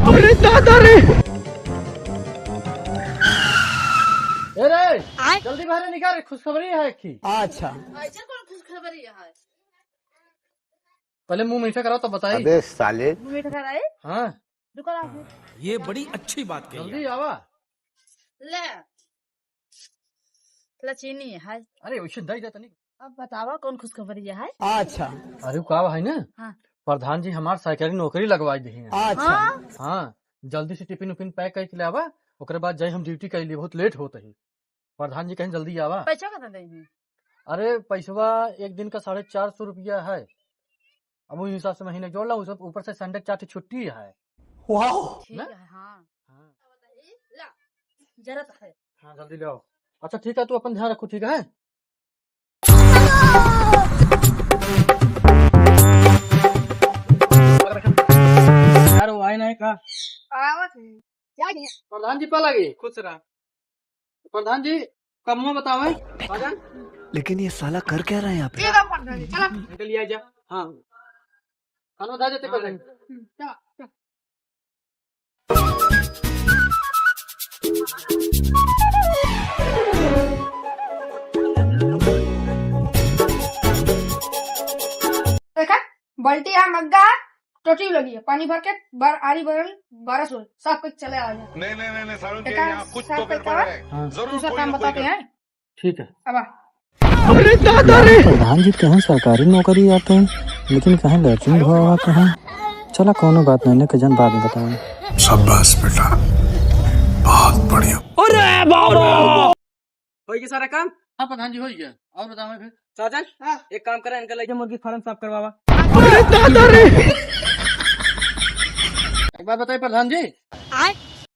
अरे दादा रे। जल्दी बाहर निकाल, खुशखबरी है एक ही। अच्छा ऐसा कौन खुशखबरी है? पहले मुंह मीठा कराओ तो बताइए। अबे साले मीठा कराए हाँ दुकान आप ये बड़ी अच्छी बात कही जल्दी आवा। ले ले चीनी है। अरे वैसे दही देता नहीं। अब बतावा कौन खुशखबरी है? अच्छा अरे का है ना, हाँ। प्रधान जी हमार सरकारी नौकरी लगवाई दी है। अच्छा हाँ हाँ जल्दी से टिफिन उफिन पैक करके ले आवा, ओकरे बाद जाए हम ड्यूटी कर लिए, बहुत लेट होता है। प्रधान जी कहीं जल्दी आवा। पैसा कितना देंगे? अरे पैसवा एक दिन का 450 रुपया है। अब उस हिसाब से महीने जोड़ ला, उस ऊपर से संडे चार्ट छुट्टी है। वाह ठीक ना? है। हाँ हाँ बताइए ला जरूरत है। हाँ जल्दी ले आओ। अच्छा ठीक है, तू अपन ध्यान रखो, ठीक है। यार वो आए नहीं का आवत है क्या किया? प्रधान जी पा लगी खुश रहा। प्रधान जी कम बताओ आजा। लेकिन ये साला कर क्या रहा है यहाँ पे? ठीक है पढ़ दे चला निकल लिया जा। हाँ खाना बता देते प्रधान। चला चला। देखा बाल्टी है, मग्गा टोटी लगी है, पानी भर के आरी बरल 1200 सब कुछ चले आ जाए। नहीं सारुण के यहाँ कुछ तो गड़बड़ है। हाँ दूसरा काम बताते हैं। ठीक है। अब अरे दादा रे। प्रधान जी कहीं सरकारी नौकरी आते हैं, लेकिन कहीं लैट्रिन धोआ आते हैं। चला कोनो बात नहीं, के जन बाद में बताऊंगा। शाबाश बेटा, बहुत बढ़िया। हो गया सारा काम? हाँ प्रधान जी हो गया। और बताओ फिर साजन। हाँ। एक काम करें, इनका लेके मुर्गी फार्म साफ करवावा। अरे दादा रे। एक बात बताइए प्रधान जी,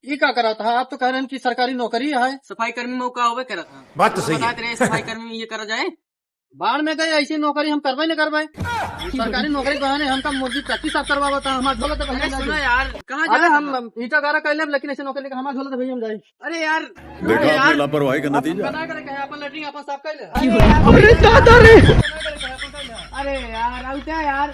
ये क्या करा था? आप तो कह रहे हैं कि सरकारी नौकरी है, सफाई कर्मी में का होवे करा था। बात तो सही बता है। रहे सफाई कर्मी में ये करा जाए। बाढ़ में गए ऐसी नौकरी हम करवाई न करवाए। सरकारी नौकरी बहाने हमका मुर्गी प्रैक्टिस साफ करवावा था। हमारा झोला तो सुना यार, कहाँ अरे हम ईटा गारा कर ले, लेकिन ऐसे नौकरी हमारा झोला तो भैया हम जाए। अरे यार देखा आपने लापरवाही का नतीजा। बना कर कहे अपन लेटरिन अपन साफ कर ले। अरे दादा रे। अरे यार आउ क्या यार।